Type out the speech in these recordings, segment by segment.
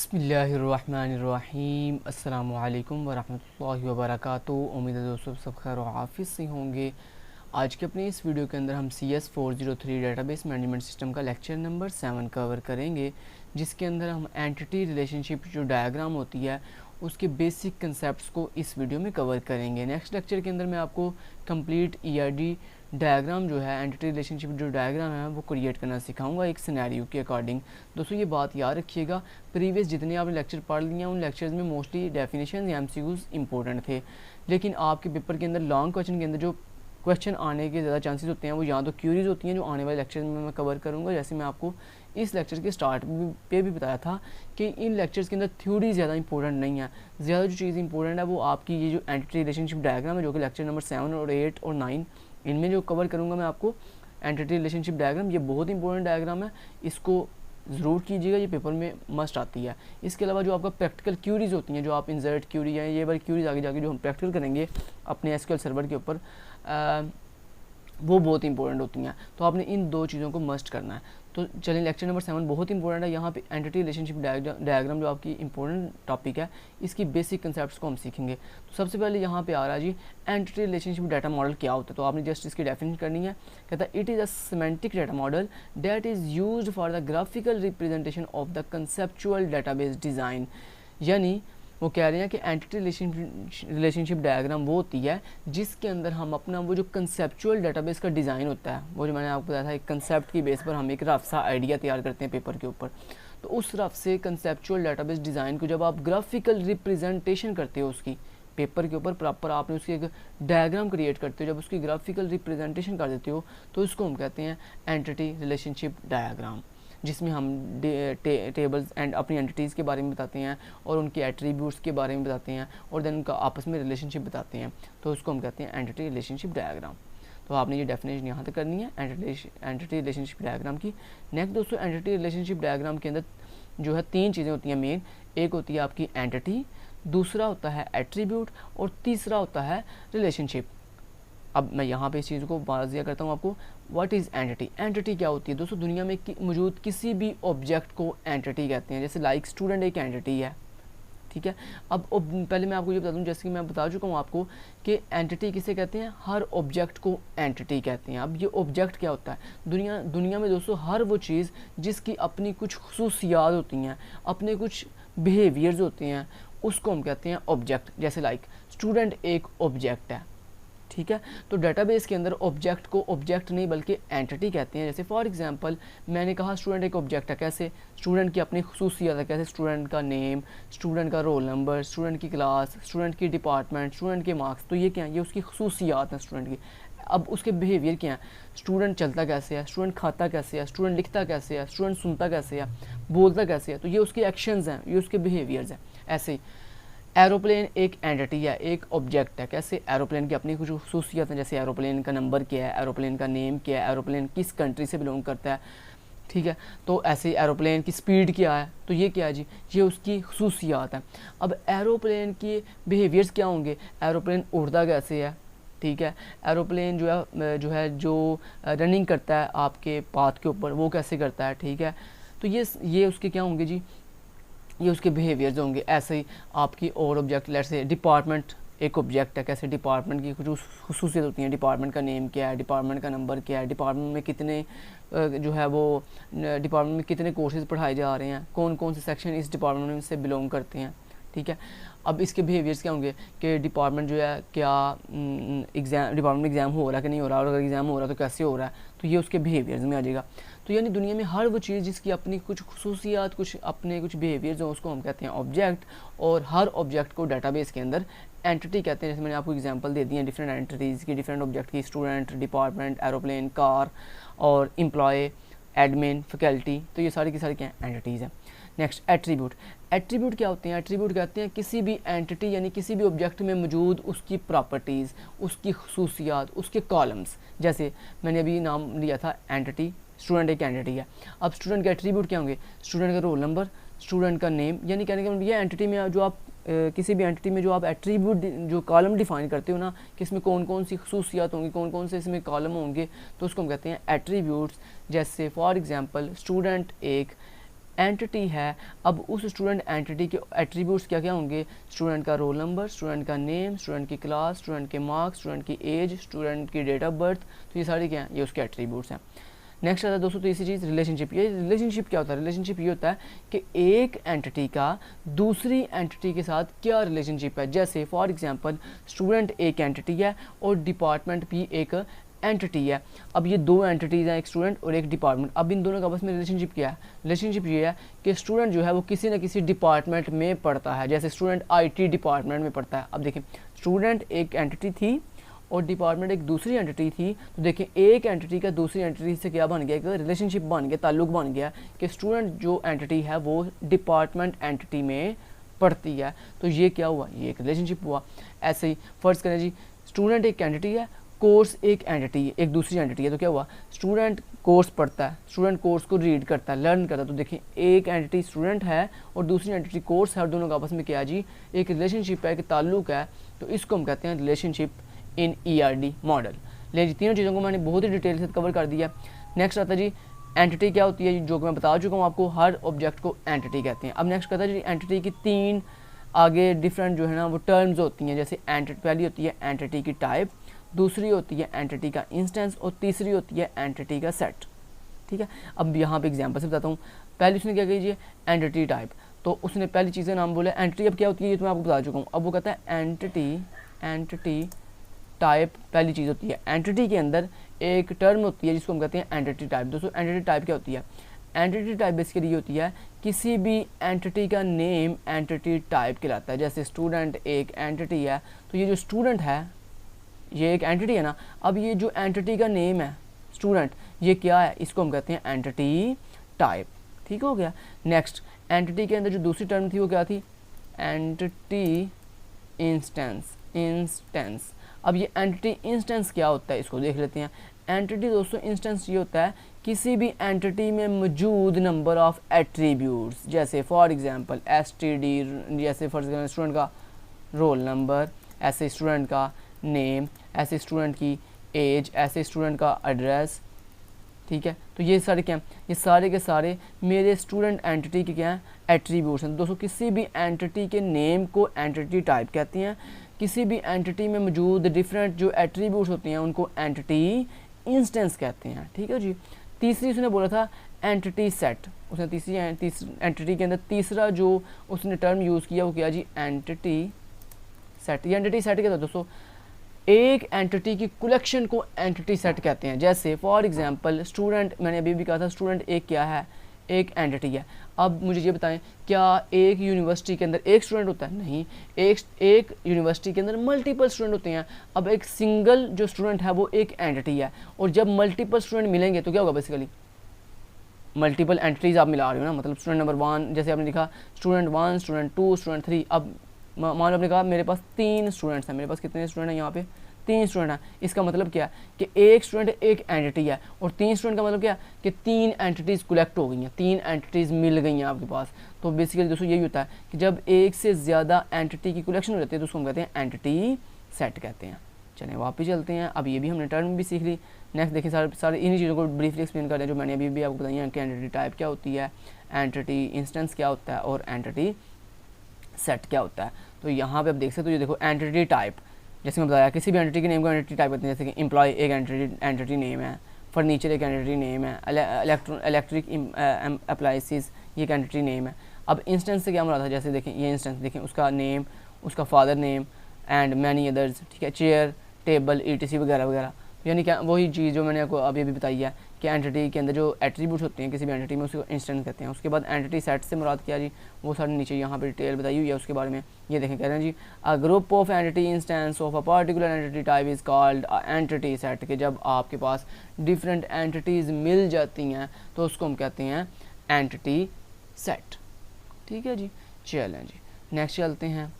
बिस्मिल्लाहिर्रहमानिर्रहीम अस्सलामुअलैकुम वरहमतुल्लाहि वबरकातुहू। उम्मीद है दोस्तों सब खैर और आफिस से होंगे। आज के अपने इस वीडियो के अंदर हम CS403 डेटाबेस मैनेजमेंट सिस्टम का लेक्चर नंबर 7 कवर करेंगे, जिसके अंदर हम एंटिटी रिलेशनशिप जो डायग्राम होती है उसके बेसिक कंसेप्ट्स को इस वीडियो में कवर करेंगे। नेक्स्ट लेक्चर के अंदर मैं आपको कंप्लीट ERD डायग्राम जो है, एंटिटी रिलेशनशिप जो डायग्राम है वो क्रिएट करना सिखाऊंगा एक सिनेरियो के अकॉर्डिंग। दोस्तों ये बात याद रखिएगा, प्रीवियस जितने आपने लेक्चर पढ़ लिए हैं उन लेक्चर्स में मोस्टली डेफिनेशन या MCQs इंपॉर्टेंट थे, लेकिन आपके पेपर के अंदर लॉन्ग क्वेश्चन के अंदर जो क्वेश्चन आने के ज़्यादा चांसेस होते हैं वो या तो क्यूरीज होती हैं जो आने वाले लेक्चर में मैं कवर करूँगा। जैसे मैं आपको इस लेक्चर के स्टार्ट पे भी बताया था कि इन लेक्चर्स के अंदर थ्योरी ज़्यादा इंपॉर्टेंट नहीं है, ज़्यादा जो चीज़ इंपॉर्टेंट है वो आपकी ये जो एंटिटी रिलेशनशिप डायग्राम है, जो कि लेक्चर नंबर 7 और 8 और 9 इनमें जो कवर करूँगा मैं आपको एंटिटी रिलेशनशिप डायग्राम। ये बहुत इंपॉर्टेंट डायग्राम है, इसको ज़रूर कीजिएगा, ये पेपर में मस्ट आती है। इसके अलावा जो आपका प्रैक्टिकल क्यूरीज होती हैं, जो आप इंसर्ट क्यूरी या ये वाली क्यूरीज आगे जाके जो हम प्रैक्टिकल करेंगे अपने SQL सर्वर के ऊपर, वो बहुत इंपॉर्टेंट होती हैं। तो आपने इन दो चीज़ों को मस्ट करना है। तो चलिए लेक्चर नंबर 7 बहुत इंपॉर्टेंट है। यहाँ पे एंटिटी रिलेशनशिप डायग्राम जो आपकी इंपॉर्टेंट टॉपिक है, इसकी बेसिक कंसेप्ट्स को हम सीखेंगे। तो सबसे पहले यहाँ पे आ रहा है जी एंटिटी रिलेशनशिप डाटा मॉडल क्या होता है। तो आपने जस्ट इसकी डेफिनेशन करनी है। कहता है it is a semantic data model that is used for the graphical representation of the conceptual database design. यानी वो कह रहे हैं कि एंटिटी रिलेशनशिप डायग्राम वो होती है जिसके अंदर हम अपना वो जो कंसेप्चुअल डाटाबेस का डिज़ाइन होता है, वो जो मैंने आपको बताया था, एक कंसेप्ट की बेस पर हम एक रफ सा आइडिया तैयार करते हैं पेपर के ऊपर। तो उस रफ से कंसेप्चुअल डाटाबेस डिज़ाइन को जब आप ग्राफिकल रिप्रेजेंटेशन करते हो उसकी पेपर के ऊपर, प्रॉपर आपने उसकी एक डायग्राम क्रिएट करते हो, जब उसकी ग्राफिकल रिप्रेजेंटेशन कर देते हो तो उसको हम कहते हैं एंटिटी रिलेशनशिप डायग्राम, जिसमें हम टेबल्स एंड अपनी एंटिटीज़ के बारे में बताते हैं और उनके एट्रीब्यूट्स के बारे में बताते हैं और देन उनका आपस में रिलेशनशिप बताते हैं। तो उसको हम कहते हैं एंटिटी रिलेशनशिप डायग्राम। तो आपने ये डेफिनेशन यहाँ तक करनी है एंटिटी रिलेशनशिप डायग्राम की। नेक्स्ट दोस्तों, एंटिटी रिलेशनशिप डायग्राम के अंदर जो है 3 चीज़ें होती हैं मेन। एक होती है आपकी एंटिटी, दूसरा होता है एट्रीब्यूट और तीसरा होता है रिलेशनशिप। अब मैं यहाँ पे इस चीज़ को वाज़िया करता हूँ आपको। What is entity? एंटिटी क्या होती है दोस्तों? दुनिया में मौजूद किसी भी ऑब्जेक्ट को एंटिटी कहते हैं। जैसे लाइक स्टूडेंट एक एंटिटी है, ठीक है। अब पहले मैं आपको ये बता दूँ, जैसे कि मैं बता चुका हूँ आपको कि एंटिटी किसे कहते हैं, हर ऑब्जेक्ट को एंटिटी कहते हैं। अब ये ऑब्जेक्ट क्या होता है? दुनिया में दोस्तों हर वो चीज़ जिसकी अपनी कुछ खुसूसियात होती हैं, अपने कुछ बिहेवियर्स होते हैं, उसको हम कहते हैं ऑब्जेक्ट। जैसे लाइक स्टूडेंट एक ऑब्जेक्ट है, ठीक है। तो डेटाबेस के अंदर ऑब्जेक्ट को ऑब्जेक्ट नहीं बल्कि एंटिटी कहते हैं। जैसे फॉर एग्जांपल मैंने कहा स्टूडेंट एक ऑब्जेक्ट है। कैसे? स्टूडेंट की अपनी खुसूसियत है। कैसे? स्टूडेंट का नेम, स्टूडेंट का रोल नंबर, स्टूडेंट की क्लास, स्टूडेंट की डिपार्टमेंट, स्टूडेंट के मार्क्स। तो ये क्या है? ये उसकी खुसूसियात हैं स्टूडेंट की। अब उसके बिहेवियर क्या हैं? स्टूडेंट चलता कैसे है, स्टूडेंट खाता कैसे है, स्टूडेंट लिखता कैसे है, स्टूडेंट सुनता कैसे है, बोलता कैसे है। तो ये उसके एक्शंस हैं, ये उसके बिहेवियर्स हैं। ऐसे ही एरोप्लेन एक एंटिटी है, एक ऑब्जेक्ट है। कैसे? एरोप्लेन की अपनी कुछ खुसूसियत हैं। जैसे एरोप्लेन का नंबर क्या है, एरोप्लेन का नेम क्या है, एरोप्लेन किस कंट्री से बिलोंग करता है, ठीक है। तो ऐसे ही एरोप्लेन की स्पीड क्या है, तो ये क्या है जी, ये उसकी खुसूसियात है। अब एरोप्लेन के बिहेवियर्स क्या होंगे? एरोप्लेन उड़ता कैसे है, ठीक है। एरोप्लेन जो रनिंग करता है आपके पाथ के ऊपर, वो कैसे करता है, ठीक है। तो ये उसके क्या होंगे जी, ये उसके बिहेवियर्स होंगे। ऐसे ही आपकी और ऑब्जेक्ट, लेट्स से डिपार्टमेंट एक ऑब्जेक्ट है। कैसे? डिपार्टमेंट की कुछ खुसूसियत होती हैं। डिपार्टमेंट का नेम क्या है, डिपार्टमेंट का नंबर क्या है, डिपार्टमेंट में कितने डिपार्टमेंट में कितने कोर्सेज पढ़ाए जा रहे हैं, कौन कौन से सेक्शन इस डिपार्टमेंट में से बिलोंग करते हैं, ठीक है। अब इसके बिहेवियर्स क्या होंगे कि डिपार्टमेंट जो है क्या डिपार्टमेंट में एग्ज़ाम हो रहा है कि नहीं हो रहा, और अगर एग्ज़ाम हो रहा है तो कैसे हो रहा है। तो ये उसके बिहेवियर्स में आ जाएगा। तो यानी दुनिया में हर वो चीज़ जिसकी अपनी कुछ खुसूसियात, कुछ बिहेवियर्स हो, उसको हम कहते हैं ऑब्जेक्ट। और हर ऑब्जेक्ट को डाटाबेस के अंदर एंटिटी कहते हैं। जैसे मैंने आपको एग्जांपल दे दी है डिफरेंट एंटिटीज़ की, डिफरेंट ऑब्जेक्ट की, स्टूडेंट, डिपार्टमेंट, एरोप्लेन, कार और एम्प्लॉय, एडमिन, फैकल्टी। तो ये सारी की सारी क्या एंटिटीज़ हैं। Next attribute. एट्रीब्यूट क्या होते हैं? एट्रीब्यूट कहते हैं किसी भी एंटिटी यानी किसी भी ऑब्जेक्ट में मौजूद उसकी प्रॉपर्टीज़, उसकी खुसूसियात, उसके कॉलम्स। जैसे मैंने अभी नाम लिया था एंटिटी, स्टूडेंट एक एंटिटी है। अब स्टूडेंट के एट्रीब्यूट क्या होंगे? स्टूडेंट का रोल नंबर, स्टूडेंट का नेम। यानी कहने का मतलब ये एंटिटी में जो आप किसी भी एंटिटी में जो आप एट्रीब्यूट जो कॉलम डिफाइन करते हो ना, कि इसमें कौन कौन सी खुसूसियात होंगी, कौन कौन से इसमें कॉलम होंगे, तो उसको हम कहते हैं एट्रीब्यूट्स। जैसे फॉर एग्जांपल स्टूडेंट एक एंटिटी है। अब उस स्टूडेंट एंटिटी के एट्रीब्यूट्स क्या क्या होंगे, स्टूडेंट का रोल नंबर, स्टूडेंट का नेम, स्टूडेंट की क्लास, स्टूडेंट के मार्क्स, स्टूडेंट की एज, स्टूडेंट की डेट ऑफ बर्थ। तो ये सारे क्या हैं, ये उसके एट्रीब्यूट्स हैं। नेक्स्ट आता है दोस्तों तीसरी चीज़ रिलेशनशिप। ये रिलेशनशिप क्या होता है, रिलेशनशिप ये होता है कि एक एंटिटी का दूसरी एंटिटी के साथ क्या रिलेशनशिप है। जैसे फॉर एग्जांपल स्टूडेंट एक एंटिटी है और डिपार्टमेंट भी एक एंटिटी है। अब ये दो एंटिटीज़ हैं, एक स्टूडेंट और एक डिपार्टमेंट। अब इन दोनों का आपस में रिलेशनशिप क्या है, रिलेशनशिप ये है कि स्टूडेंट जो है वो किसी न किसी डिपार्टमेंट में पढ़ता है। जैसे स्टूडेंट IT डिपार्टमेंट में पढ़ता है। अब देखिए स्टूडेंट एक एंटिटी थी और डिपार्टमेंट एक दूसरी एंटिटी थी। तो देखें एक एंटिटी का दूसरी एंटिटी से क्या बन गया, एक रिलेशनशिप बन गया, ताल्लुक बन गया कि स्टूडेंट जो एंटिटी है वो डिपार्टमेंट एंटिटी में पढ़ती है। तो ये क्या हुआ, ये एक रिलेशनशिप हुआ। ऐसे ही फर्ज करें जी स्टूडेंट एक एंटिटी है, कोर्स एक एंटिटी है, एक दूसरी एंटिटी है। तो क्या हुआ, स्टूडेंट कोर्स पढ़ता है, स्टूडेंट कोर्स को रीड करता है, लर्न करता है। तो देखिए एक एंटिटी स्टूडेंट है और दूसरी एंटिटी कोर्स है और दोनों का आपस में क्या है जी, एक रिलेशनशिप है, एक ताल्लुक है। तो इसको हम कहते हैं रिलेशनशिप इन ERD मॉडल। ले जी तीनों चीज़ों को मैंने बहुत ही डिटेल से कवर कर दिया। नेक्स्ट आता है जी एंटिटी क्या होती है, जो कि मैं बता चुका हूँ आपको, हर ऑब्जेक्ट को एंटिटी कहते हैं। अब नेक्स्ट कहता है जी एंटिटी की तीन आगे डिफरेंट जो है ना वो टर्म्स होती हैं। जैसे पहली होती है एंटिटी की टाइप, दूसरी होती है एंटिटी का इंस्टेंस और तीसरी होती है एंटिटी का सेट। ठीक है, अब यहाँ पे एग्जांपल से बताता हूँ। पहले उसने क्या कीजिए एंटिटी टाइप, तो उसने पहली चीज़ का नाम बोला एंटिटी। अब क्या होती है ये तो मैं आपको बता चुका हूँ। अब वो कहता है एंटिटी टाइप पहली चीज़ होती है। एंटिटी के अंदर एक टर्म होती है जिसको हम कहते हैं एंटिटी टाइप। दोस्तों एंटिटी टाइप क्या होती है, एंटिटी टाइप बेसिकली ये होती है किसी भी एंटिटी का नेम एंटिटी टाइप कहलाता है। जैसे स्टूडेंट एक एंटिटी है, तो ये जो स्टूडेंट है ये एक एंटिटी है ना। अब ये जो एंटिटी का नेम है स्टूडेंट, ये क्या है, इसको हम कहते हैं एंटिटी टाइप। ठीक हो गया। नेक्स्ट एंटिटी के अंदर जो दूसरी टर्म थी वो क्या थी, एंटिटी इंस्टेंस। अब ये एंटिटी इंस्टेंस क्या होता है इसको देख लेते हैं। एंटिटी दोस्तों इंस्टेंस ये होता है किसी भी एंटिटी में मौजूद नंबर ऑफ एट्रीब्यूट्स। जैसे फॉर एग्जांपल STD, जैसे फॉर एग्जांपल स्टूडेंट का रोल नंबर, ऐसे स्टूडेंट का नेम, ऐसे स्टूडेंट की एज, ऐसे स्टूडेंट का एड्रेस। ठीक है, तो ये सारे क्या हैं, ये सारे के सारे मेरे स्टूडेंट एंटिटी के क्या हैं, एट्रीब्यूट्स हैं। दोस्तों किसी भी एंटिटी के नेम को एंटिटी टाइप कहते हैं। किसी भी एंटिटी में मौजूद डिफरेंट जो एट्रीब्यूट्स होते हैं उनको एंटिटी इंस्टेंस कहते हैं। ठीक है जी। तीसरी उसने बोला था एंटिटी सेट। उसने तीसरी एंटिटी के अंदर तीसरा जो उसने टर्म यूज़ किया वो क्या जी, एंटिटी सेट। ये एंटिटी सेट क्या था दोस्तों, एक एंटिटी की कलेक्शन को एंटिटी सेट कहते हैं। जैसे फॉर एग्जांपल स्टूडेंट, मैंने अभी भी कहा था स्टूडेंट एक क्या है, एक एंटिटी है। अब मुझे ये बताएं क्या एक यूनिवर्सिटी के अंदर एक स्टूडेंट होता है, नहीं। एक यूनिवर्सिटी के अंदर मल्टीपल स्टूडेंट होते हैं। अब एक सिंगल जो स्टूडेंट है वो एक एंटिटी है, और जब मल्टीपल स्टूडेंट मिलेंगे तो क्या होगा, बेसिकली मल्टीपल एंटिटीज़ आप मिला रहे हो ना। मतलब स्टूडेंट नंबर 1, जैसे आपने लिखा स्टूडेंट 1, स्टूडेंट 2, स्टूडेंट 3। अब मान लो आपने कहा मेरे पास 3 स्टूडेंट्स हैं। मेरे पास कितने स्टूडेंट हैं, यहाँ पे 3 स्टूडेंट हैं। इसका मतलब क्या है कि एक स्टूडेंट एक एंटिटी है, और 3 स्टूडेंट का मतलब क्या है कि 3 एंटिटीज़ कलेक्ट हो गई हैं, 3 एंटिटीज़ मिल गई हैं आपके पास। तो बेसिकली दोस्तों यही होता है कि जब एक से ज़्यादा एंटिटी की कलेक्शन हो जाती है तो उसको हम कहते हैं एंटिटी सेट कहते हैं। चलें वापस चलते हैं। अब ये भी हमने टर्म भी सीख ली। नेक्स्ट देखिए सारे इन्हीं चीज़ों को ब्रीफली एक्सप्लेन कर रहे हैं जो मैंने अभी भी आपको बताई हैं कि एंटिटी टाइप क्या होती है, एंटिटी इंस्टेंस क्या होता है और एंटिटी सेट क्या होता है। तो यहाँ पे आप देख सकते हो, ये देखो एंटिटी टाइप, जैसे मैं बताया किसी भी एंटिटी के नेम को एंटिटी टाइप कहते हैं। जैसे कि एम्प्लॉय एक एंटिटी नेम है, फर्नीचर एक एंटिटी नेम है, इलेक्ट्रिक अप्लाइंसेस ये एक एंटिटी नेम है। अब इंस्टेंस से क्या मुराद है, जैसे देखें ये इंस्टेंस देखें, उसका नेम, उसका father name and many others. ठीक है, चेयर, टेबल, ETC वगैरह वगैरह। यानी क्या वही चीज़ जो मैंने आपको अभी बताई है कि एंटिटी के अंदर जो एट्रीब्यूट्स होते हैं किसी भी एंटिटी में उसको इंस्टेंस कहते हैं। उसके बाद एंटिटी सेट से मुराद क्या जी, वो सारे नीचे यहाँ पे डिटेल बताई हुई है उसके बारे में। ये देखें कह रहे हैं जी a group of entity instance of a particular entity type is called a entity set. कि जब आपके पास डिफरेंट एंटिटीज़ मिल जाती हैं तो उसको हम कहते हैं एंटिटी सेट। ठीक है जी, चलें जी नेक्स्ट चलते हैं।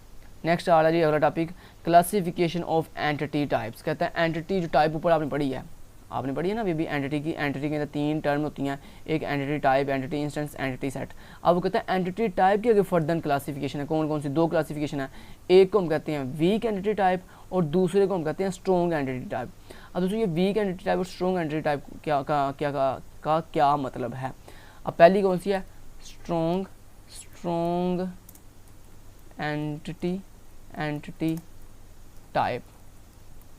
नेक्स्ट आ रहा है जी अगला topic, classification of entity types. कहता है एंटिटी जो टाइप ऊपर आपने पढ़ी है ना अभी भी, एंटिटी के अंदर 3 टर्म होती हैं, एक entity type, entity instance, entity set. अब वो कहता है एंटिटी टाइप की अगर फर्दर क्लासिफिकेशन है, कौन कौन सी 2 क्लासिफिकेशन है। एक को हम कहते हैं वीक एंटिटी टाइप और दूसरे को हम कहते हैं स्ट्रॉन्ग एंटिटी टाइप। अब दोस्तों ये वीक एंटिटी टाइप और स्ट्रॉन्ग एंटिटी टाइप क्या मतलब है। अब पहली कौन सी है, स्ट्रॉन्ग एंटिटी टाइप,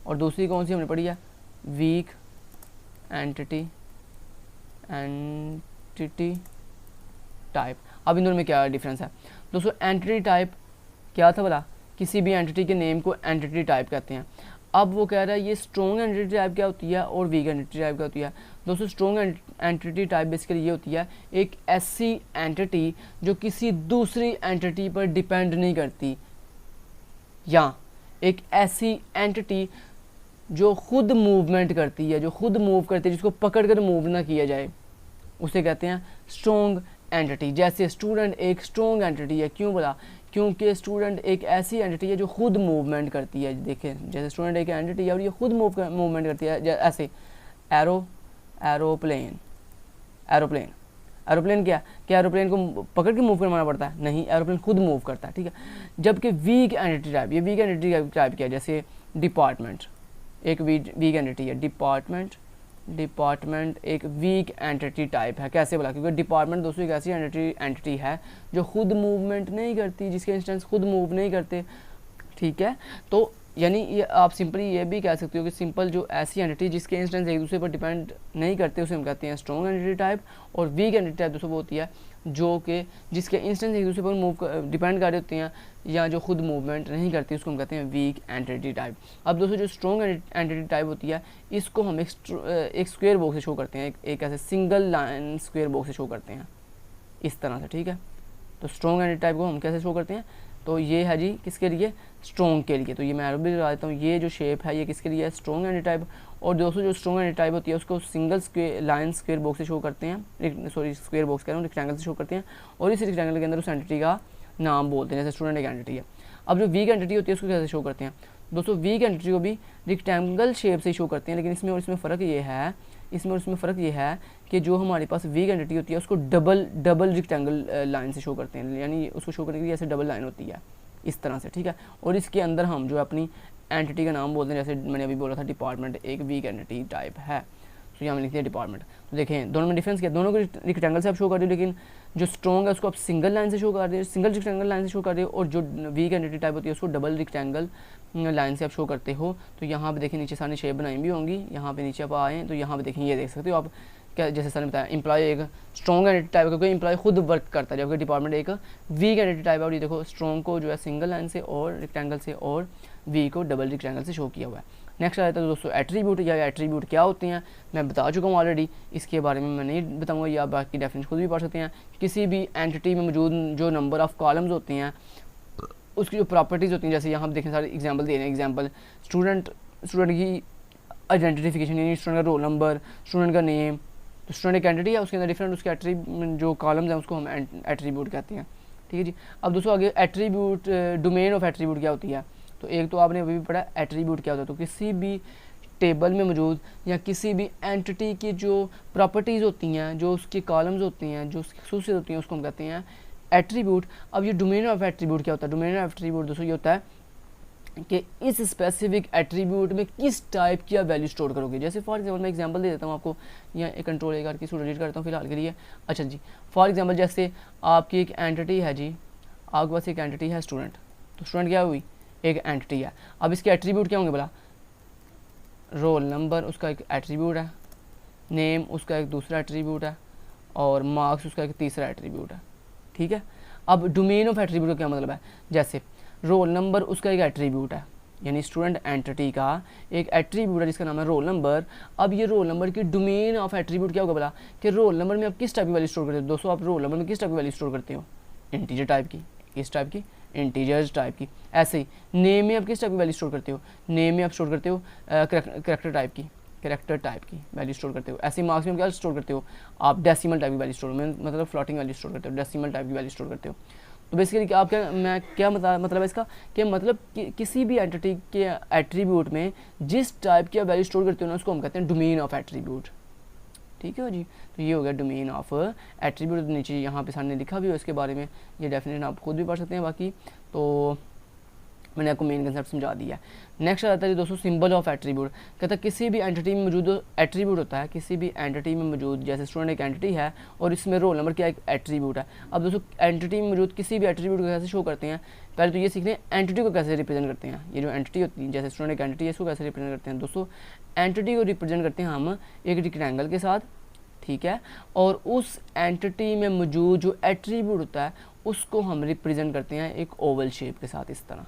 और दूसरी कौन सी हमने पढ़ी है, वीक एंटिटी टाइप। अब इन दोनों में क्या डिफरेंस है दोस्तों? एंटिटी टाइप क्या था बोला, किसी भी एंटिटी के नेम को एंटिटी टाइप कहते हैं। अब वो कह रहा है ये स्ट्रॉन्ग एंटिटी टाइप क्या होती है और वीक एंटिटी टाइप क्या होती है। दोस्तों स्ट्रॉन्ग एंटिटी टाइप बेसिकली ये होती है एक ऐसी एंटिटी जो किसी दूसरी एंटिटी पर डिपेंड नहीं करती, या एक ऐसी एंटिटी जो खुद मूवमेंट करती है, जिसको पकड़ कर मूव ना किया जाए, उसे कहते हैं स्ट्रॉन्ग एंटिटी। जैसे स्टूडेंट एक स्ट्रॉन्ग एंटिटी है, क्यों बोला, क्योंकि स्टूडेंट एक ऐसी एंटिटी है जो खुद मूवमेंट करती है। देखें जैसे स्टूडेंट एक एंटिटी है और ये खुद मूवमेंट करती है, ऐसे एरोप्लेन क्या एरोप्लेन को पकड़ के मूव करवाना पड़ता है? नहीं, एरोप्लेन खुद मूव करता है, ठीक है। जबकि वीक एंटिटी टाइप, ये वीक एंटिटी टाइप क्या है, जैसे डिपार्टमेंट एक वीक एंटिटी है, डिपार्टमेंट एक वीक एंटिटी टाइप है। कैसे बोला, क्योंकि डिपार्टमेंट दोस्तों एक ऐसी एंटिटी है जो खुद मूवमेंट नहीं करती, जिसके इंस्टेंस खुद मूव नहीं करते, ठीक है। तो यानी ये आप सिंपली ये भी कह सकते हो कि सिंपल जो ऐसी एंटिटी जिसके इंस्टेंस एक दूसरे पर डिपेंड नहीं करते उसे हम कहते हैं स्ट्रॉन्ग एंटिटी टाइप। और वीक एंटिटी टाइप दोस्तों वो होती है जो कि जिसके इंस्टेंस एक दूसरे पर डिपेंड कर रहे होते हैं या जो खुद मूवमेंट नहीं करती, उसको हम कहते हैं वीक एंटिटी टाइप। अब दोस्तों जो स्ट्रॉन्ग एंटिटी टाइप होती है इसको हम एक स्क्वायर बॉक्स से शो करते हैं, एक ऐसे सिंगल लाइन स्क्वायर बॉक्स से शो करते हैं इस तरह से, ठीक है। तो स्ट्रॉन्ग एंटिटी टाइप को हम कैसे शो करते हैं, तो ये है जी किसके लिए, स्ट्रॉन्ग के लिए। तो ये मैं भी बता देता हूँ, ये जो शेप है ये किसके लिए है, स्ट्रॉन्ग एंटिटी टाइप। और दोस्तों जो स्ट्रॉन्ग एंटिटी टाइप होती है उसको सिंगल लाइन स्क्वायर बॉक्स से शो करते हैं, स्क्वायर बॉक्स कह रहा हूँ, रेक्टेंगल से शो करते हैं, और इस रेक्टेंगल के अंदर उस एंटिटी का नाम बोलते हैं, जैसे स्टूडेंट एक एंटिटी है। अब जो वीक एंटिटी होती है उसको कैसे शो करते हैं दोस्तों, वीक एंटिटी को भी रेक्टेंगल शेप से शो करते हैं, लेकिन इसमें और इसमें फ़र्क ये है कि जो हमारे पास वीक एंटिटी होती है उसको डबल रेक्टेंगल लाइन से शो करते हैं, यानी उसको शो करने के लिए ऐसे डबल लाइन होती है इस तरह से, ठीक है। और इसके अंदर हम जो अपनी एंटिटी का नाम बोलते हैं, जैसे मैंने अभी बोला था डिपार्टमेंट एक वीक एंटिटी टाइप है, तो यहाँ लिखते हैं डिपार्टमेंट। तो देखें दोनों में डिफरेंस क्या, दोनों को रेक्टेंगल से आप शो कर रहे हो, लेकिन जो स्ट्रॉन्ग है उसको आप सिंगल लाइन से शो कर रहे हो, सिंगल रेक्टेंगल लाइन से शो कर रहे हो, और जो वीक एंटिटी टाइप होती है उसको डबल रेक्टेंगल लाइन से आप शो करते हो। तो यहाँ पे देखिए नीचे सारी शेप बनाई भी होंगी, यहाँ पे नीचे आप आए तो यहाँ पे देखें ये देख सकते हो आप, क्या जैसे सर ने बताया एम्प्लॉय एक स्ट्रॉन्ग एंटिटी टाइप क्योंकि एम्प्लॉय खुद वर्क करता है, जबकि डिपार्टमेंट एक वीक एंटिटी टाइप है। और ये देखो स्ट्रॉन्ग को जो है सिंगल लाइन से और रेक्टेंगल से, और वीक को डबल रेक्टेंगल से शो किया हुआ है। नेक्स्ट आ जाता है दोस्तों एट्रीब्यूट, या एट्रीब्यूट क्या होते हैं मैं बता चुका हूँ ऑलरेडी, इसके बारे में मैं नहीं बताऊँगा, या बाकी डेफिनेशन खुद भी पढ़ सकते हैं। किसी भी एंटिटी में मौजूद जो नंबर ऑफ कॉलम्स होते हैं उसकी जो प्रॉपर्टीज़ होती हैं, जैसे यहाँ पर देखें सारे एग्जाम्पल दे रहे हैं। एग्जाम्पल स्टूडेंट की आइडेंटिफिकेशन, यानी स्टूडेंट का रोल नंबर, स्टूडेंट का नेम। तो स्टूडेंट एक एंटिटी है, उसके अंदर डिफरेंट उसके जो कॉलम्स हैं उसको हम एट्रीब्यूट कहते हैं, ठीक है जी। अब दोस्तों आगे एट्रीब्यूट, डोमेन ऑफ एट्रीब्यूट क्या होती है, तो एक तो आपने अभी भी पढ़ा एट्रीब्यूट क्या होता है, तो किसी भी टेबल में मौजूद या किसी भी एंटिटी की जो प्रॉपर्टीज़ होती हैं, जो उसके कॉलम्स होती हैं, जो उसकी खसूसियत होती हैं, उसको हम कहते हैं एट्रीब्यूट। अब ये डोमेन ऑफ एट्रीब्यूट क्या होता है, डोमेन ऑफ एट्रीब्यूट दोस्तों ये होता है कि इस स्पेसिफिक एट्रीब्यूट में किस टाइप की आप वैल्यू स्टोर करोगे। जैसे फॉर एग्जांपल मैं एग्जांपल दे देता हूँ आपको, या एक कंट्रोल करके इसको डिलीट करता हूँ फिलहाल के लिए। अच्छा जी, फॉर एग्जांपल जैसे आपकी एक एंटिटी है जी, आपके पास एक एंटिटी है स्टूडेंट, तो स्टूडेंट क्या हुई, एक एंटिटी है। अब इसके एट्रीब्यूट क्या होंगे बोला, रोल नंबर उसका एक एट्रीब्यूट है, नेम उसका एक दूसरा एट्रीब्यूट है, और मार्क्स उसका एक तीसरा एट्रीब्यूट है, ठीक है। अब डोमेन ऑफ एट्रीब्यूट का क्या मतलब है, जैसे रोल नंबर उसका एक एट्रीब्यूट है, यानी स्टूडेंट एंटिटी का एक एट्रीब्यूट है जिसका नाम है रोल नंबर। अब ये रोल नंबर की डोमेन ऑफ एट्रीब्यूट क्या होगा बोला कि रोल नंबर में आप किस टाइप की वैल्यू स्टोर करते हो। दोस्तों आप रोल नंबर में किस टाइप की वैल्यू स्टोर करते हो, इंटीजर टाइप की, किस टाइप की, इंटीजर्स टाइप की। ऐसे ही नेम में आप किस टाइप की वैल्यू स्टोर करते हो, नेम में आप स्टोर करते हो करैक्टर टाइप की वैल्यू स्टोर करते हो। ऐसे मार्क्स में क्या स्टोर करते हो, आप डेसिमल टाइप की वैल्यू स्टोर, मतलब फ्लोटिंग वैल्यू स्टोर करते हो, डेसिमल टाइप की वैल्यू स्टोर करते हो। तो बेसिकली आप क्या मतलब है इसका कि मतलब किसी भी एंटिटी के एट्रीब्यूट में जिस टाइप की वैल्यू स्टोर करते हो ना उसको हम कहते हैं डोमेन ऑफ एट्रीब्यूट, ठीक है जी। तो ये हो गया डोमेन ऑफ एट्रीब्यूट। नीचे यहाँ पे सामने लिखा भी हो इसके बारे में, ये डेफिनेशन आप खुद भी पढ़ सकते हैं बाकी। तो मैंने आपको मेन कंसेप्ट समझा दिया है। नेक्स्ट आता है दोस्तों सिंबल ऑफ एट्रीब्यूट। कहता है किसी भी एंटिटी में मौजूद एट्रीब्यूट होता है, किसी भी एंटिटी में मौजूद, जैसे स्टूडेंट एक एंटिटी है और इसमें रोल नंबर क्या एक एट्रीब्यूट है। अब दोस्तों एंटिटी में मौजूद किसी भी एट्रीब्यूट को कैसे शो करते हैं, पहले तो ये सीखते हैं एंटिटी को कैसे रिप्रेजेंट करते हैं। ये जो एंटिटी होती है, जैसे स्टूडेंट एक एंटिटी है, इसको कैसे रिप्रेजेंट करते हैं दोस्तों, एंटिटी को रिप्रेजेंट करते हैं हम एक रेक्टेंगल के साथ, ठीक है, और उस एंटिटी में मौजूद जो एट्रीब्यूट होता है उसको हम रिप्रेजेंट करते हैं एक ओवल शेप के साथ, इस तरह,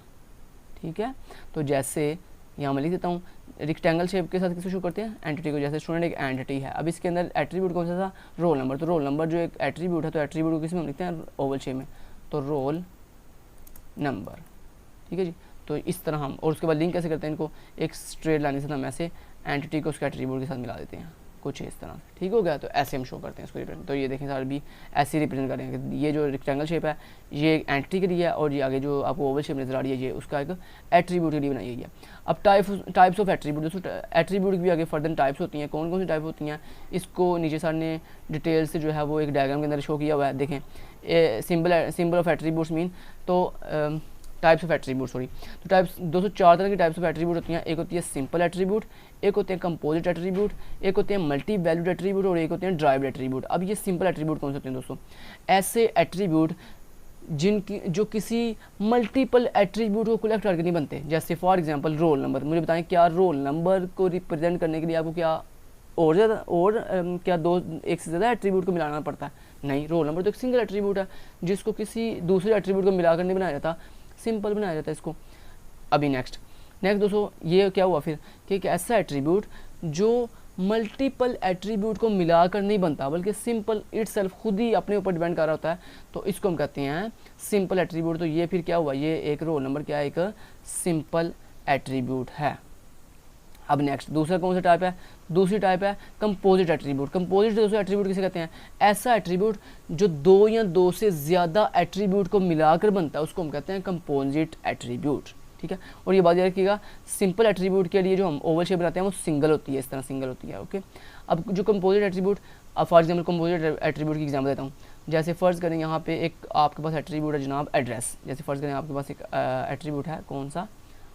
ठीक है। तो जैसे यहाँ मैं लिख देता हूँ, रेक्टेंगल शेप के साथ किसको शो करते हैं, एंटिटी को। जैसे स्टूडेंट एक एंटिटी है, अब इसके अंदर एट्रीब्यूट कौन सा था, रोल नंबर। तो रोल नंबर जो एक एट्रीब्यूट है, तो एट्रीब्यूट को किस में हम लिखते हैं, ओवल शेप में, तो रोल नंबर, ठीक है जी। तो इस तरह हम, और उसके बाद लिंक कैसे करते हैं इनको, एक स्ट्रेट लाइन के साथ हम ऐसे एंटिटी को उसके एट्रीब्यूट के साथ मिला देते हैं, कुछ इस तरह, ठीक हो गया। तो ऐसे हम शो करते हैं इसको रिप्रेजेंट। तो ये देखें सारे भी ऐसे रिप्रेजेंट करेंगे, ये जो रेक्टेंगल शेप है ये एंटिटी के लिए है, और ये आगे जो आपको ओवल शेप नजर आ रही है ये उसका एक एट्रीब्यूट के लिए बनाई गई है। अब टाइप्स ऑफ एट्रीब्यूट, दोस्तों एट्रीब्यूट की भी आगे फर्दर टाइप्स होती हैं। कौन कौन सी टाइप होती हैं, इसको नीचे सर ने डिटेल से जो है वो एक डायग्राम के अंदर शो किया हुआ है। देखें सिंबल ऑफ एट्रीब्यूट्स मीन, तो टाइप्स ऑफ एट्रीब्यूट, सॉरी, तो टाइप्स दोस्तों 4 तरह की टाइप्स ऑफ एट्रीब्यूट होती हैं। एक होती है सिंपल एट्रीब्यूट, एक होते हैं कंपोजिट एट्रीब्यूट, एक होते हैं मल्टी वैल्यूड एट्रीब्यूट, और एक होते हैं ड्राइव्ड एट्रीब्यूट। अब ये सिंपल एट्रीब्यूट कौन से होते हैं दोस्तों, ऐसे एट्रीब्यूट जिनकी जो किसी मल्टीपल एट्रीब्यूट को कलेक्ट करके नहीं बनते। जैसे फॉर एग्जांपल रोल नंबर, मुझे बताएं क्या रोल नंबर को रिप्रेजेंट करने के लिए आपको क्या और ज़्यादा और क्या एक से ज़्यादा एट्रीब्यूट को मिलाना पड़ता है, नहीं। रोल नंबर तो एक सिंगल एट्रीब्यूट है जिसको किसी दूसरे एट्रीब्यूट को मिलाकर नहीं बनाया जाता, सिंपल बनाया जाता है इसको। अभी नेक्स्ट दोस्तों ये क्या हुआ फिर कि एक ऐसा एट्रीब्यूट जो मल्टीपल एट्रीब्यूट को मिलाकर नहीं बनता बल्कि सिंपल इटसेल्फ खुद ही अपने ऊपर डिपेंड कर रहा होता है, तो इसको हम कहते हैं सिंपल एट्रीब्यूट। तो ये फिर क्या हुआ, ये एक रोल नंबर क्या है, एक सिंपल एट्रीब्यूट है। अब नेक्स्ट दूसरा कौन सा टाइप है, दूसरी टाइप है कंपोजिट एट्रीब्यूट। कंपोजिट दोस्तों एट्रीब्यूट किसे कहते हैं, ऐसा एट्रीब्यूट जो 2 या 2 से ज़्यादा एट्रीब्यूट को मिलाकर बनता है उसको हम कहते हैं कंपोजिट एट्रीब्यूट, ठीक है। और ये बात याद रखिएगा, सिंपल एट्रीब्यूट के लिए जो हम ओवल शेप बनाते हैं वो सिंगल होती है, इस तरह सिंगल होती है, ओके। अब जो कंपोजिट एट्रीब्यूट, अब फॉर एग्जाम्पल कंपोजिट एट्रीब्यूट की एग्जाम्पल देता हूँ। जैसे फ़र्ज़ करें यहाँ पे एक आपके पास एट्रीब्यूट है जनाब एड्रेस। जैसे फ़र्ज़ करें आपके पास एक एट्रीब्यूट है, कौन सा,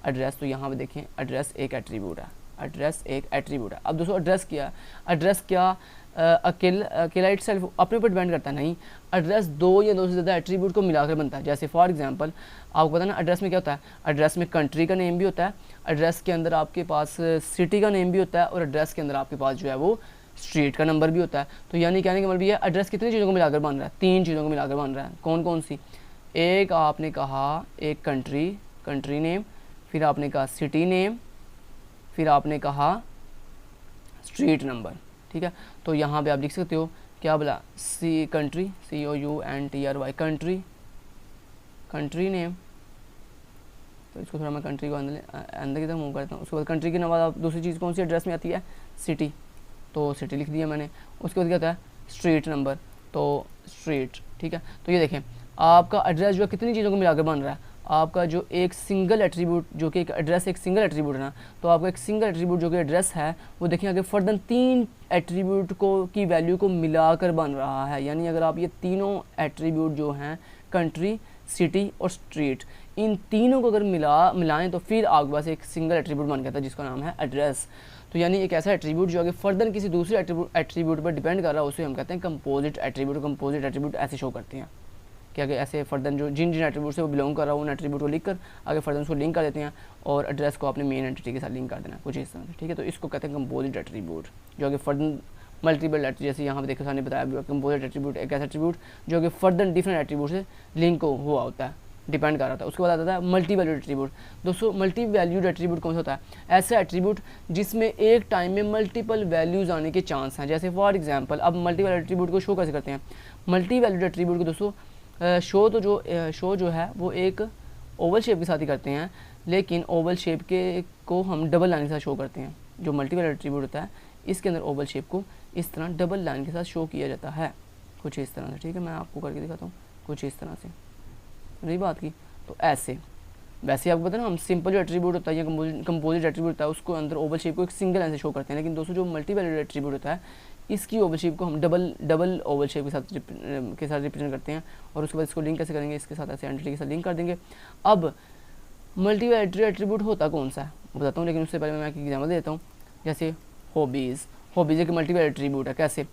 एड्रेस। तो यहाँ पे देखें एड्रेस एक एट्रीब्यूट है, एड्रेस एक एट्रीब्यूट है। अब दोस्तों एड्रेस क्या, एड्रेस क्या अकेला इटसेल्फ अपने ऊपर डिपेंड करता है, नहीं। एड्रेस 2 या 2 से ज़्यादा एट्रीब्यूट को मिलाकर बनता है। जैसे फॉर एग्जांपल आपको पता है ना एड्रेस में क्या होता है, एड्रेस में कंट्री का नेम भी होता है, एड्रेस के अंदर आपके पास सिटी का नेम भी होता है, और एड्रेस के अंदर आपके पास जो है वो स्ट्रीट का नंबर भी होता है। तो यानी कहने का मतलब ये एड्रेस कितनी चीज़ों को मिलाकर बन रहा है, 3 चीज़ों को मिलाकर बन रहा है। कौन कौन सी, एक आपने कहा एक कंट्री नेम, फिर आपने कहा सिटी नेम, फिर आपने कहा स्ट्रीट नंबर, ठीक है। तो यहाँ पे आप लिख सकते हो क्या बोला, कंट्री COUNTRY कंट्री नेम। तो इसको थोड़ा मैं कंट्री को अंदर की तरफ मूव करता हूँ। उसके बाद कंट्री के बाद आप दूसरी चीज़ कौन सी एड्रेस में आती है, सिटी, तो सिटी लिख दिया मैंने। उसके बाद क्या होता है स्ट्रीट नंबर, तो स्ट्रीट, ठीक है। तो ये देखें आपका एड्रेस जो है कितनी चीज़ों को मिलाकर बन रहा है, आपका जो एक सिंगल एट्रीब्यूट जो कि एक एड्रेस एक सिंगल एट्रीब्यूट है ना, तो आपका एक सिंगल एट्रीब्यूट जो कि एड्रेस है वो देखिए आगे फर्दर 3 एट्रीब्यूट को की वैल्यू को मिलाकर बन रहा है। यानी अगर आप ये तीनों एट्रीब्यूट जो हैं कंट्री, सिटी और स्ट्रीट, इन तीनों को अगर मिलाएं तो फिर आपके पास एक सिंगल एट्रीब्यूट बन गया था जिसका नाम है एड्रेस। तो यानी एक ऐसा एट्रीब्यूट जो आगे फर्दर किसी दूसरे एट्रीब्यूट पर डिपेंड कर रहा है उसे हम कहते हैं कंपोजिट एट्रीब्यूट। कंपोजिट एट्रीब्यूट ऐसे शो करते हैं कि आगे ऐसे फर्दर जो जिन एट्रीब्यूट से वो बिलोंग कर रहा है उन एट्रीब्यूट को लिख कर आगे फर्दर उसको लिंक कर देते हैं, और एड्रेस को अपने मेन एंटिटी के साथ लिंक कर देना, कुछ इस तरह से, ठीक है। तो इसको कहते हैं कंपोजिट एट्रीब्यूट जो आगे फर्दर मल्टीपल जैसे यहाँ पे देखो सामने बताया कंपोजिट एट्रीब्यूट एक ऐसा एट्रीब्यूट जो कि फर्दर डिफरेंट एट्रीब्यूट से लिंक हुआ होता है, डिपेंड कर रहा था। उसके बाद आता है मल्टी वैल्यूड एट्रीब्यूट। दोस्तों मल्टी वैल्यूड एट्रीब्यूट कौन सा होता है, ऐसा एट्रीब्यूट जिसमें एक टाइम में मल्टीपल वैल्यूज आने के चांस हैं। जैसे फॉर एग्जांपल अब मल्टी वैल्यूड एट्रीब्यूट को शो कैसे करते हैं, मल्टी वैल्यूड एट्रीब्यूट को दोस्तों शो जो है वो एक ओवल शेप के साथ ही करते हैं, लेकिन ओवल शेप के को हम डबल लाइन के साथ शो करते हैं। जो मल्टी वैल्यूड एट्रीब्यूट होता है इसके अंदर ओवल शेप को इस तरह डबल लाइन के साथ शो किया जाता है, कुछ इस तरह से, ठीक है। मैं आपको करके दिखाता हूँ कुछ इस तरह से, नहीं बात की। तो ऐसे वैसे आपको पता है ना हम सिंपल जो एट्रीब्यूट होता है या कंपोजिट एट्रीब्यूट होता है उसको अंदर ओवल शेप को एक सिंगल लाइन से शो करते हैं, लेकिन दोस्तों जो मल्टी वैल्यूड एट्रीब्यूट होता है इसकी ओवल शेप को हम डबल ओवल शेप के साथ रिप्रेजेंट करते हैं, और उसके बाद इसको लिंक कैसे करेंगे, इसके साथ ऐसे एंटिटी के साथ लिंक कर देंगे। अब मल्टी वैल्यूड एट्रीब्यूट होता कौन सा है बताता हूँ, लेकिन उससे पहले मैं एक एग्जाम्पल देता हूँ। जैसे हॉबीज़ एक मल्टी वैल्यूड एट्रीब्यूट है। कैसे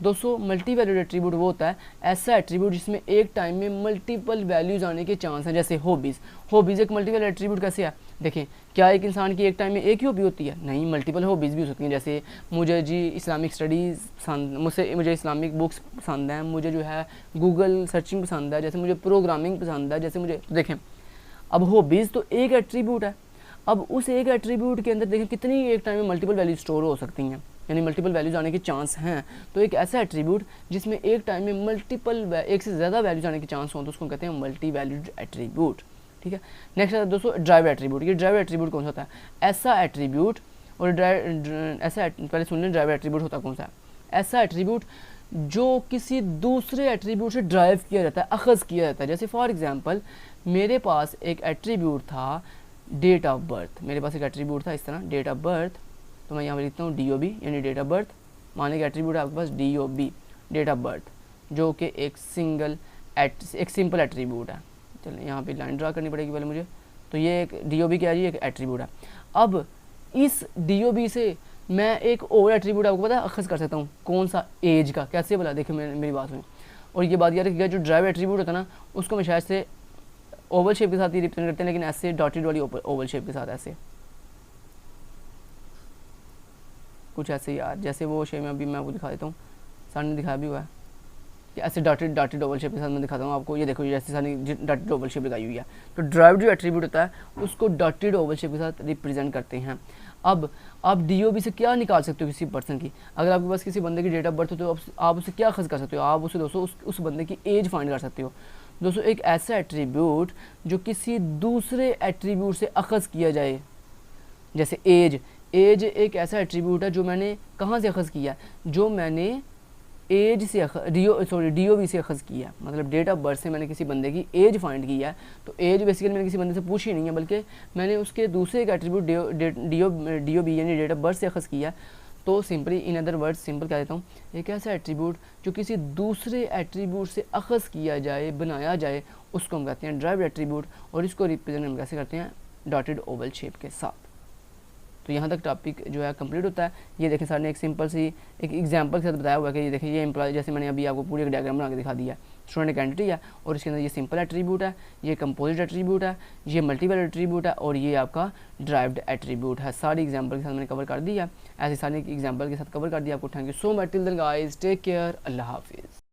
दोस्तों, मल्टी वैल्यूड एट्रीब्यूट वो होता है ऐसा एट्रीब्यूट जिसमें एक टाइम में मल्टीपल वैल्यूज आने के चांस हैं। जैसे हॉबीज़ एक मल्टी वैल्यूड एट्रीब्यूट कैसे है, देखें क्या एक इंसान की एक टाइम में एक ही हॉबी होती है, नहीं, मल्टीपल हॉबीज़ भी हो सकती हैं। जैसे मुझे जी इस्लामिक स्टडीज़ पसंद, मुझे इस्लामिक बुक्स पसंद हैं, मुझे जो है गूगल सर्चिंग पसंद है, जैसे मुझे प्रोग्रामिंग पसंद है, जैसे मुझे देखें अब हॉबीज़ तो एक एट्रीब्यूट है। अब उस एक एट्रीब्यूट के अंदर देखें कितनी एक टाइम में मल्टीपल वैल्यूज स्टोर हो सकती हैं, यानी मल्टीपल वैल्यूज आने के चांस हैं। तो एक ऐसा एट्रीब्यूट जिसमें एक टाइम में मल्टीपल एक से ज़्यादा वैल्यूज आने के चांस हों तो उसको कहते हैं मल्टी वैल्यूड एट्रीब्यूट। ठीक है, नेक्स्ट आता है दोस्तों ड्राइव एट्रीब्यूट। ये ड्राइव एट्रीब्यूट कौन सा होता है, ऐसा एट्रीब्यूट, और ऐसा पहले सुन लें ड्राइव एट्रीब्यूट होता कौन सा है, ऐसा एट्रीब्यूट जो किसी दूसरे एट्रीब्यूट से ड्राइव किया जाता है, अखज़ किया जाता है। जैसे फॉर एग्जांपल मेरे पास एक एट्रीब्यूट था डेट ऑफ बर्थ, मेरे पास एक एट्रीब्यूट था इस तरह डेट ऑफ बर्थ, तो मैं यहाँ पर लिखता हूँ DOB यानी डेट ऑफ बर्थ। मान लीजिए एट्रीब्यूट है आपके पास DOB डेट ऑफ बर्थ, जो कि एक सिंपल एट्रीब्यूट है। चलिए यहाँ पे लाइन ड्रा करनी पड़ेगी पहले मुझे। तो ये एक DOB क्या है जी, एक एट्रीब्यूट है। अब इस DOB से मैं एक और एट्रीब्यूट आपको पता है अखज़ कर सकता हूँ, कौन सा, एज का। कैसे बोला, देखिए मेरी बात सुनिए। और ये बात याद रखिएगा, जो ड्राइव एट्रीब्यूट होता है ना उसको मैं शायद से ओवल शेप के साथ ही रिप्रेजेंट करते हैं, लेकिन ऐसे डॉटेड वाली ओवल शेप के साथ, ऐसे कुछ ऐसे यार, जैसे वो शेप में अभी मैं आपको दिखा देता हूँ, सामने दिखाया भी हुआ है कि ऐसे डॉटेड ओवल शेप के साथ मैं दिखाता हूँ आपको। ये देखो जैसे सामने डॉटेड ओवल शेप लगाई हुई है। तो ड्राइव जो एट्रीब्यूट होता है उसको डॉटेड ओवल शेप के साथ रिप्रेजेंट करते हैं। अब आप DOB से क्या निकाल सकते हो किसी पर्सन की, अगर आपके पास किसी बंदे की डेट ऑफ बर्थ हो तो आप उससे क्या खर्च कर सकते हो, आप उसे दोस्तों उस बंदे की एज फाइंड कर सकते हो। दोस्तों एक ऐसा एट्रीब्यूट जो किसी दूसरे एट्रीब्यूट से अखज़ किया जाए, जैसे एज एक ऐसा एट्रीब्यूट है जो मैंने कहाँ से अखज़ किया, जो मैंने एज से DOB से अखज़ किया, मतलब डेट ऑफ बर्थ से मैंने किसी बंदे की एज फाइंड की है। तो एज बेसिकली मैंने किसी बंदे से पूछी नहीं है, बल्कि मैंने उसके दूसरे एक एट्रीब्यूट DOB यानी डेट ऑफ बर्थ से अखज़ किया। तो simply in other words simple क्या देता हूँ, एक ऐसा एट्रीब्यूट जो किसी दूसरे एट्रीब्यूट से अखज़ किया जाए, बनाया जाए, उसको हम कहते हैं ड्राइव्ड एट्रीब्यूट, और इसको रिप्रेजेंट हम कैसे करते हैं, डॉटेड ओवल शेप के साथ। तो यहाँ तक टॉपिक जो है कंप्लीट होता है। ये देखें सर ने एक सिंपल सी एक एग्जांपल के साथ बताया हुआ है कि ये देखें ये एम्प्लॉय, जैसे मैंने अभी आपको पूरी एक डायग्राम बना के दिखा दिया है। स्टूडेंट एक एंटिटी है और इसके अंदर ये सिंपल एट्रीब्यूट है, ये कंपोजिट एट्रीब्यूट है, ये मल्टीपल एट्रीब्यूट है, और ये आपका ड्राइव्ड एट्रीब्यूट है। सारी एग्जाम्पल के साथ मैंने कवर कर दिया, ऐसे सारे एग्जाम्पल के साथ कवर कर दिया आपको। Thank you so much, till then guys, take care, अल्लाह हाफिज़।